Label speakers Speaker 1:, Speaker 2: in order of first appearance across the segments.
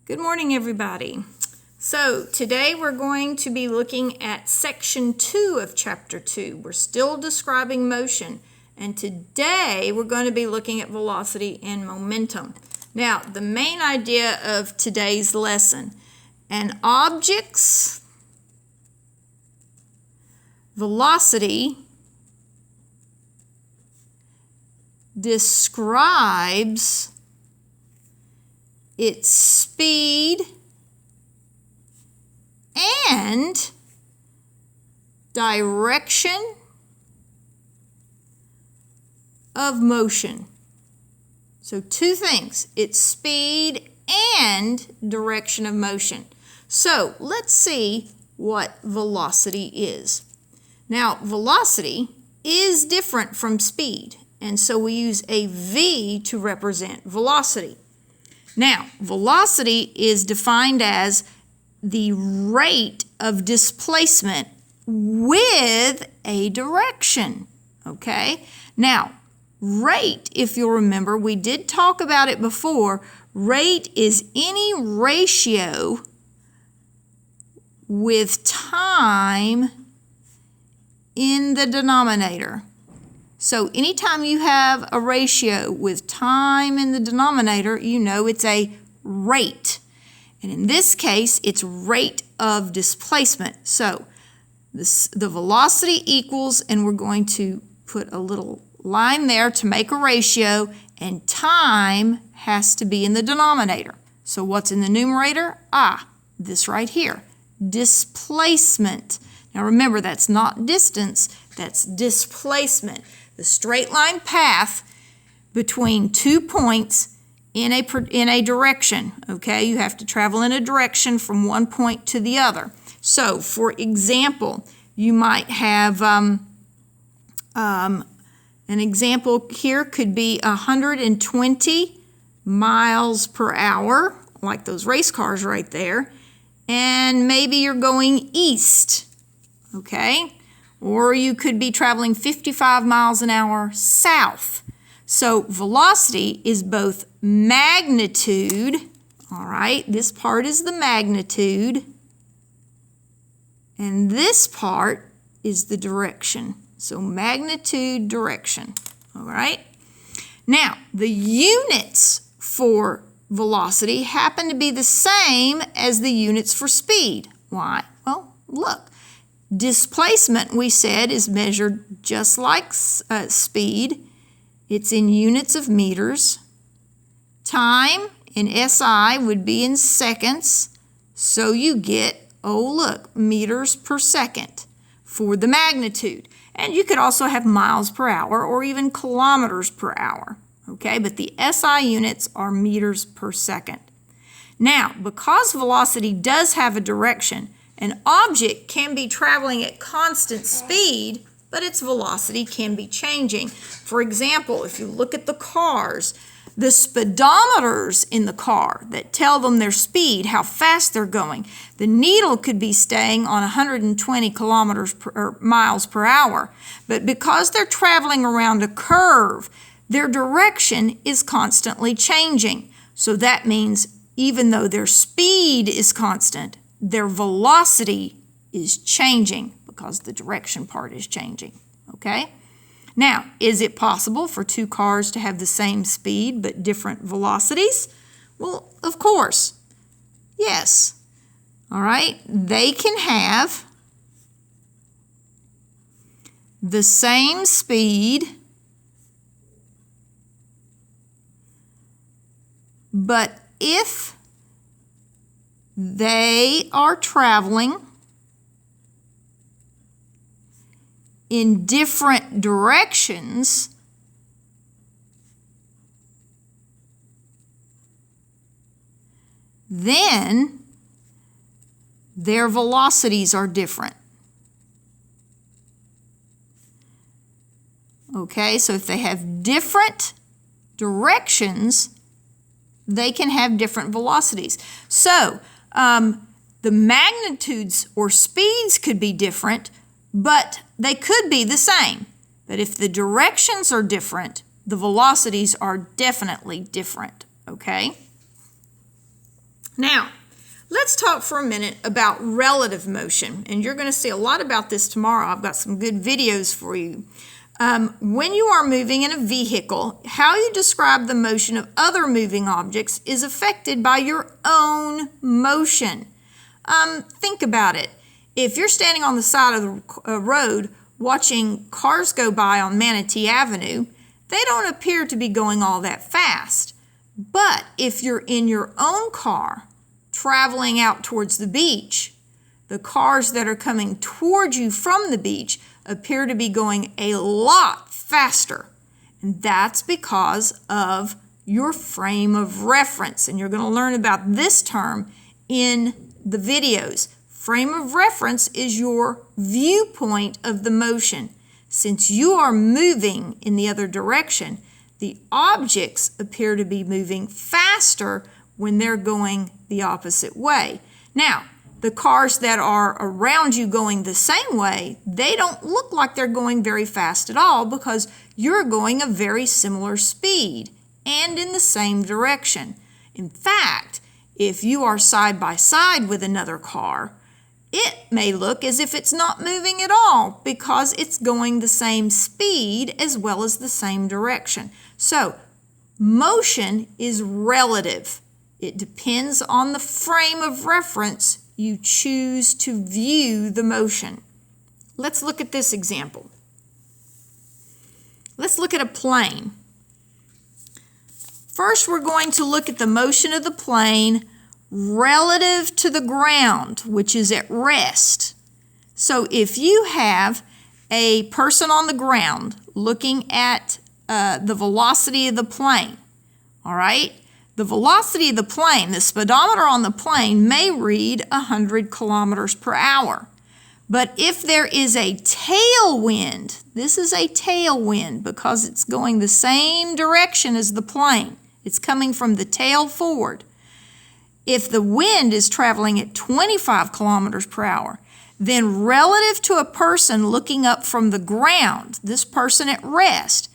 Speaker 1: Good morning, everybody. So today we're going to be looking at section 2 of chapter 2. We're still describing motion, and today we're going to be looking at velocity and momentum. Now, the main idea of today's lesson: an object's velocity describes its speed and direction of motion. So two things: its speed and direction of motion. So let's see what velocity is. Now, velocity is different from speed, and so we use a V to represent velocity. Now, velocity is defined as the rate of displacement with a direction, okay? Now, rate, if you'll remember, we did talk about it before. Rate is any ratio with time in the denominator. So anytime you have a ratio with time in the denominator, you know it's a rate. And in this case, it's rate of displacement. So the velocity equals, and we're going to put a little line there to make a ratio, and time has to be in the denominator. So what's in the numerator? This right here, displacement. Now remember, that's not distance, that's displacement. The straight line path between 2 points in a direction, okay? You have to travel in a direction from one point to the other. So, for example, you might have an example here could be 120 miles per hour, like those race cars right there, and maybe you're going east, okay? Or you could be traveling 55 miles an hour south. So velocity is both magnitude, all right, this part is the magnitude, and this part is the direction. So magnitude, direction, all right? Now, the units for velocity happen to be the same as the units for speed. Why? Well, look. Displacement, we said, is measured just like speed. It's in units of meters. Time in SI would be in seconds. So you get, meters per second for the magnitude. And you could also have miles per hour or even kilometers per hour. Okay, but the SI units are meters per second. Now, because velocity does have a direction, an object can be traveling at constant speed, but its velocity can be changing. For example, if you look at the cars, the speedometers in the car that tell them their speed, how fast they're going, the needle could be staying on 120 miles per hour. But because they're traveling around a curve, their direction is constantly changing. So that means even though their speed is constant, their velocity is changing because the direction part is changing, okay? Now, is it possible for two cars to have the same speed but different velocities? Well, of course, yes. All right, they can have the same speed, but if they are traveling in different directions, then their velocities are different. Okay, so if they have different directions, they can have different velocities. So the magnitudes or speeds could be different, but they could be the same. But if the directions are different, the velocities are definitely different, okay? Now, let's talk for a minute about relative motion, and you're going to see a lot about this tomorrow. I've got some good videos for you. When you are moving in a vehicle, how you describe the motion of other moving objects is affected by your own motion. Think about it. If you're standing on the side of the road watching cars go by on Manatee Avenue, they don't appear to be going all that fast. But if you're in your own car traveling out towards the beach, the cars that are coming towards you from the beach appear to be going a lot faster. And that's because of your frame of reference. And you're going to learn about this term in the videos. Frame of reference is your viewpoint of the motion. Since you are moving in the other direction, the objects appear to be moving faster when they're going the opposite way. Now, the cars that are around you going the same way, they don't look like they're going very fast at all because you're going a very similar speed and in the same direction. In fact, if you are side by side with another car, it may look as if it's not moving at all because it's going the same speed as well as the same direction. So, motion is relative. It depends on the frame of reference you choose to view the motion. Let's look at this example. Let's look at a plane. First, we're going to look at the motion of the plane relative to the ground, which is at rest. So if you have a person on the ground looking at the velocity of the plane, all right? The velocity of the plane, the speedometer on the plane may read 100 kilometers per hour. But if there is a tailwind, this is a tailwind because it's going the same direction as the plane. It's coming from the tail forward. If the wind is traveling at 25 kilometers per hour, then relative to a person looking up from the ground, this person at rest,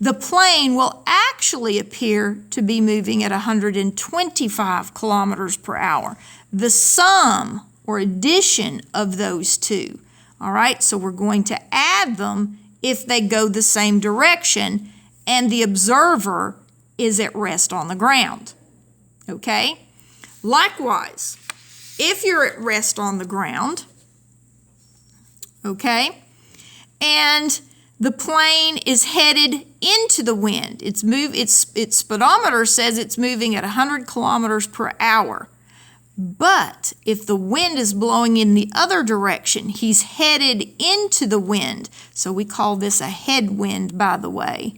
Speaker 1: the plane will actually appear to be moving at 125 kilometers per hour. The sum or addition of those two. All right, so we're going to add them if they go the same direction and the observer is at rest on the ground. Okay? Likewise, if you're at rest on the ground, okay, and the plane is headed into the wind. Its speedometer says it's moving at 100 kilometers per hour. But if the wind is blowing in the other direction, he's headed into the wind. So we call this a headwind, by the way.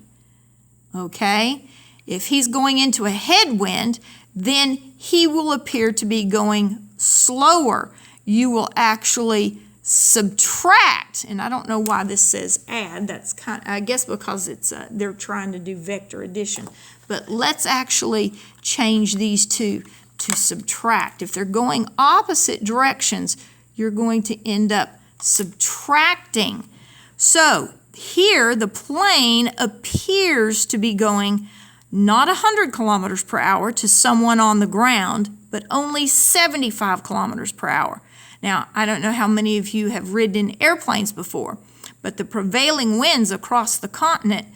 Speaker 1: Okay? If he's going into a headwind, then he will appear to be going slower. You will actually subtract, and I don't know why this says add. That's I guess because it's they're trying to do vector addition. But let's actually change these two to subtract. If they're going opposite directions, you're going to end up subtracting. So here the plane appears to be going not 100 kilometers per hour to someone on the ground, but only 75 kilometers per hour. Now, I don't know how many of you have ridden in airplanes before, but the prevailing winds across the continent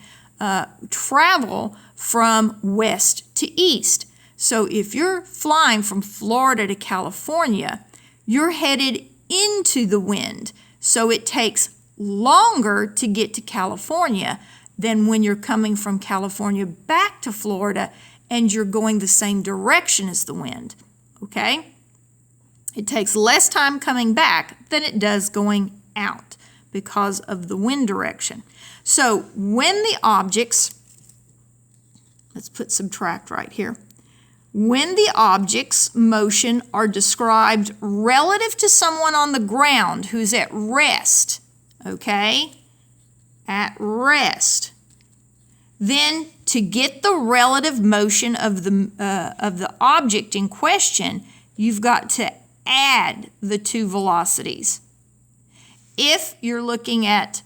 Speaker 1: travel from west to east. So if you're flying from Florida to California, you're headed into the wind. So it takes longer to get to California than when you're coming from California back to Florida and you're going the same direction as the wind. Okay? It takes less time coming back than it does going out because of the wind direction. So when the objects, let's put subtract right here. When the objects' motion are described relative to someone on the ground who's at rest, okay? At rest. Then to get the relative motion of the object in question, you've got to add the two velocities. If you're looking at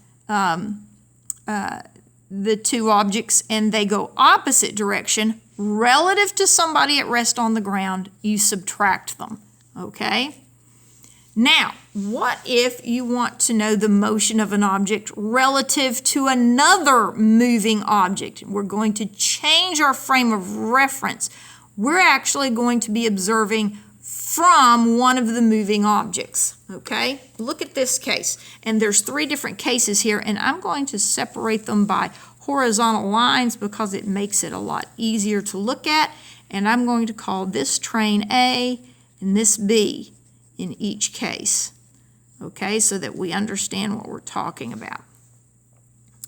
Speaker 1: the two objects and they go opposite direction, relative to somebody at rest on the ground, you subtract them, okay? Now, what if you want to know the motion of an object relative to another moving object? We're going to change our frame of reference. We're actually going to be observing from one of the moving objects, okay? Look at this case, and there's 3 different cases here, and I'm going to separate them by horizontal lines because it makes it a lot easier to look at, and I'm going to call this train A and this B in each case, okay, so that we understand what we're talking about,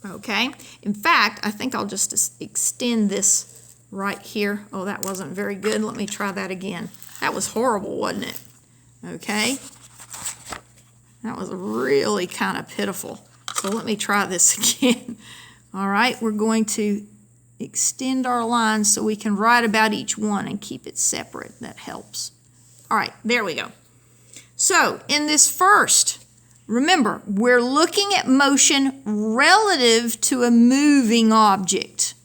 Speaker 1: okay? In fact, I think I'll just extend this right here. Oh, that wasn't very good. Let me try that again. That was horrible, wasn't it? Okay, that was really kind of pitiful. So let me try this again. All right, we're going to extend our lines so we can write about each one and keep it separate. That helps. All right, there we go. So in this first, remember, we're looking at motion relative to a moving object,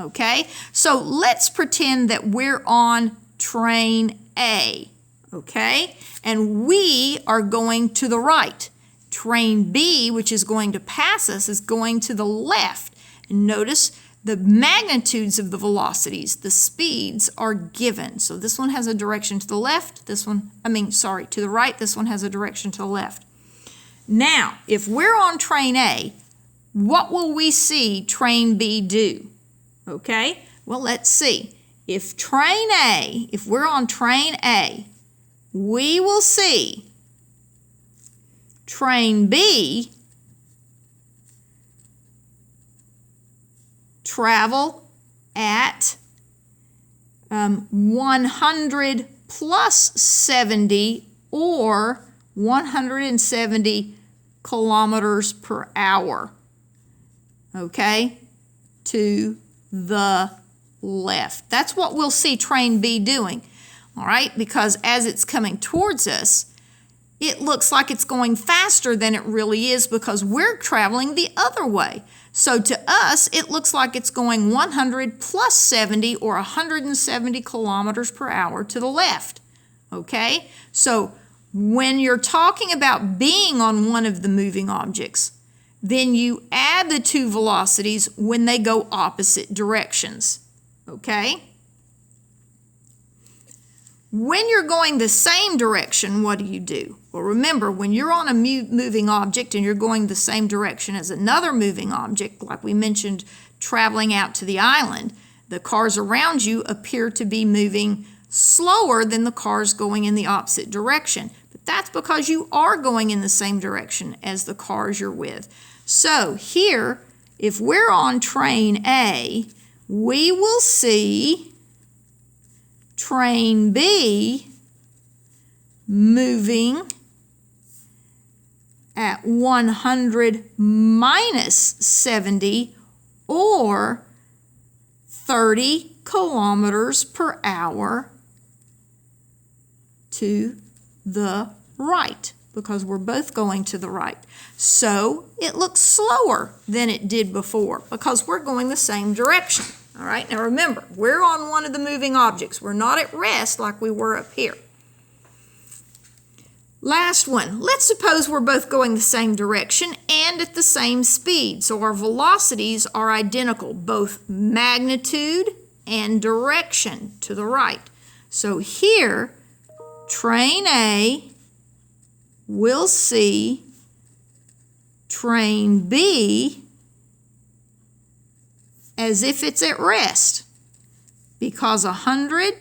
Speaker 1: okay? So let's pretend that we're on train A, okay? And we are going to the right. Train B, which is going to pass us, is going to the left. And notice the magnitudes of the velocities, the speeds are given. So this one has a direction to the left, to the right, this one has a direction to the left. Now, if we're on train A, what will we see train B do? Okay, well, let's see. If we're on train A, we will see train B travel at 100 plus 70 or 170 kilometers per hour, okay, to the left. That's what we'll see train B doing, all right, because as it's coming towards us, it looks like it's going faster than it really is because we're traveling the other way. So to us, it looks like it's going 100 plus 70 or 170 kilometers per hour to the left, okay? So when you're talking about being on one of the moving objects, then you add the 2 velocities when they go opposite directions, okay? When you're going the same direction, what do? Well, remember, when you're on a moving object and you're going the same direction as another moving object, like we mentioned, traveling out to the island, the cars around you appear to be moving slower than the cars going in the opposite direction. But that's because you are going in the same direction as the cars you're with. So here, if we're on train A, we will see train B moving at 100 minus 70 or 30 kilometers per hour to the right, because we're both going to the right. So it looks slower than it did before because we're going the same direction. All right, now remember, we're on one of the moving objects. We're not at rest like we were up here. Last one, let's suppose we're both going the same direction and at the same speed. So our velocities are identical, both magnitude and direction to the right. So here, train A will see train B as if it's at rest, because 100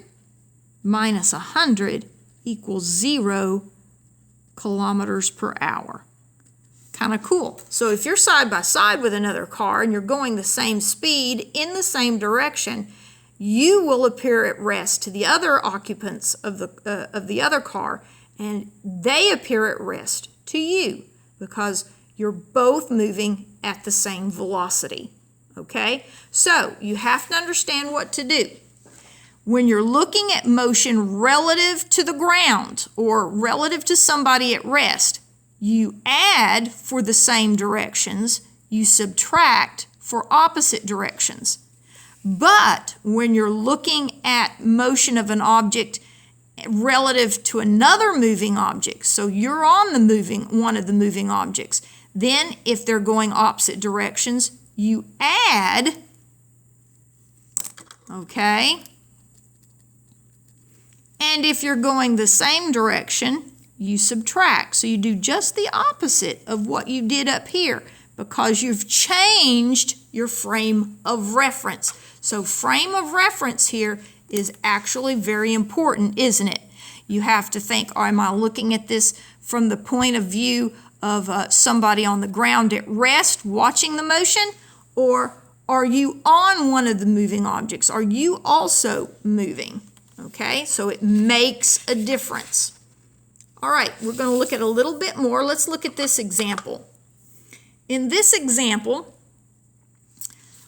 Speaker 1: minus 100 equals 0 kilometers per hour. Kind of cool. So if you're side by side with another car and you're going the same speed in the same direction, you will appear at rest to the other occupants of the other car, and they appear at rest to you because you're both moving at the same velocity. Okay, so you have to understand what to do. When you're looking at motion relative to the ground or relative to somebody at rest, you add for the same directions, you subtract for opposite directions. But when you're looking at motion of an object relative to another moving object, so you're on one of the moving objects, then if they're going opposite directions, you add, okay? And if you're going the same direction, you subtract. So you do just the opposite of what you did up here because you've changed your frame of reference. So frame of reference here is actually very important, isn't it? You have to think, am I looking at this from the point of view of somebody on the ground at rest watching the motion, or are you on one of the moving objects? Are you also moving? Okay, so it makes a difference. All right, we're going to look at a little bit more. Let's look at this example. In this example,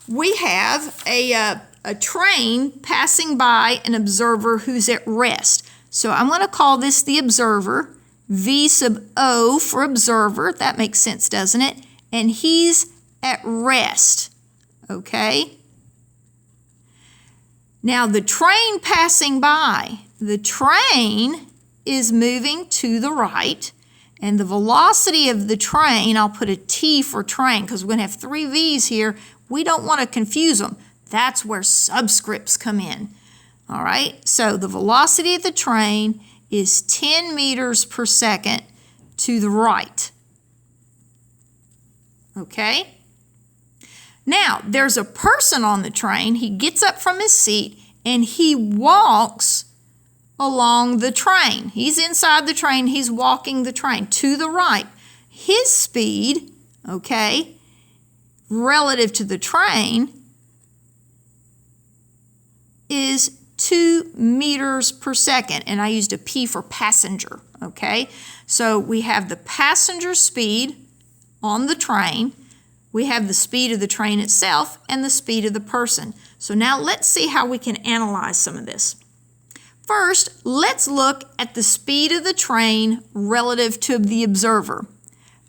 Speaker 1: we have a train passing by an observer who's at rest. So I'm going to call this the observer, V sub O for observer. That makes sense, doesn't it? And he's at rest, okay? Now the train passing by, the train is moving to the right, and the velocity of the train, I'll put a T for train because we're going to have 3 V's here. We don't want to confuse them. That's where subscripts come in. All right, so the velocity of the train is 10 meters per second to the right. Okay? Now, there's a person on the train. He gets up from his seat and he walks along the train. He's inside the train. He's walking the train to the right. His speed, okay, relative to the train is 2 meters per second. And I used a P for passenger, okay? So we have the passenger speed on the train. We have the speed of the train itself and the speed of the person. So now let's see how we can analyze some of this. First, let's look at the speed of the train relative to the observer.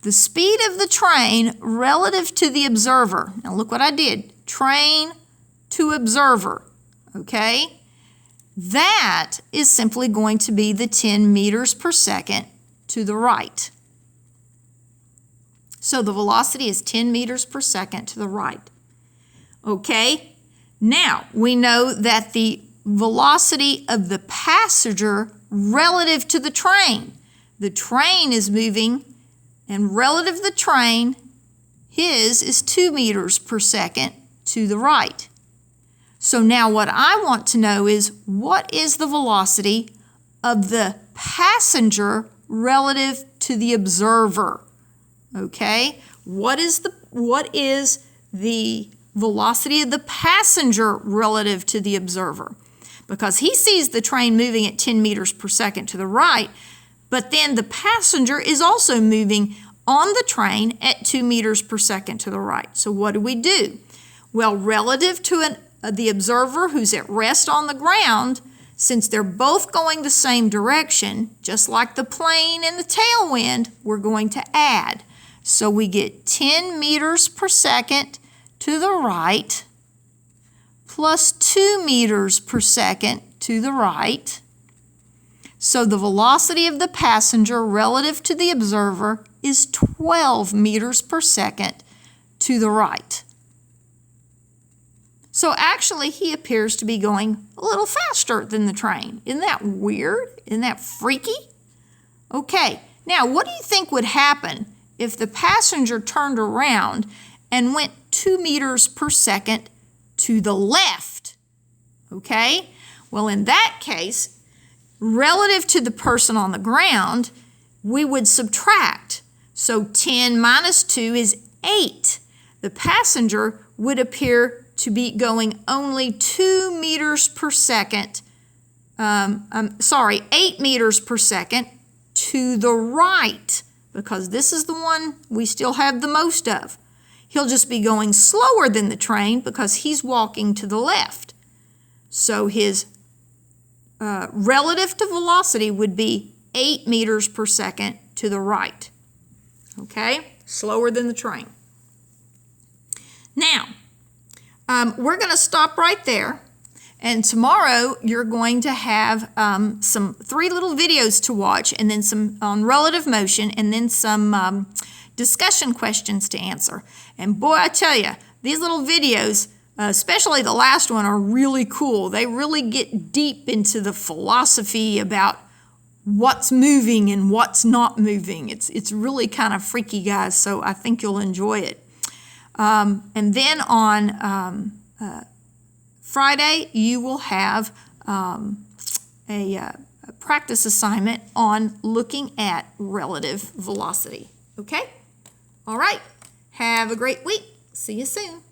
Speaker 1: The speed of the train relative to the observer. Now look what I did. Train to observer, okay? That is simply going to be the 10 meters per second to the right. So the velocity is 10 meters per second to the right. Okay, now we know that the velocity of the passenger relative to the train is moving, and relative to the train, his is 2 meters per second to the right. So now what I want to know is, what is the velocity of the passenger relative to the observer? Okay, what is the velocity of the passenger relative to the observer? Because he sees the train moving at 10 meters per second to the right, but then the passenger is also moving on the train at 2 meters per second to the right. So what do? Well, relative to the observer who's at rest on the ground, since they're both going the same direction, just like the plane and the tailwind, we're going to add. So we get 10 meters per second to the right plus 2 meters per second to the right. So the velocity of the passenger relative to the observer is 12 meters per second to the right. So actually he appears to be going a little faster than the train. Isn't that weird? Isn't that freaky? Okay, now what do you think would happen if the passenger turned around and went 2 meters per second to the left? Okay, well in that case, relative to the person on the ground, we would subtract. So 10 minus 2 is 8. The passenger would appear to be going only 2 meters per second, 8 meters per second to the right, because this is the one we still have the most of. He'll just be going slower than the train because he's walking to the left. So his relative to velocity would be 8 meters per second to the right. Okay, slower than the train. Now, we're going to stop right there. And tomorrow you're going to have some 3 little videos to watch, and then some on relative motion, and then some discussion questions to answer. And boy, I tell you, these little videos, especially the last one, are really cool. They really get deep into the philosophy about what's moving and what's not moving. It's really kind of freaky, guys, so I think you'll enjoy it. And then on Friday, you will have a practice assignment on looking at relative velocity. Okay? All right. Have a great week. See you soon.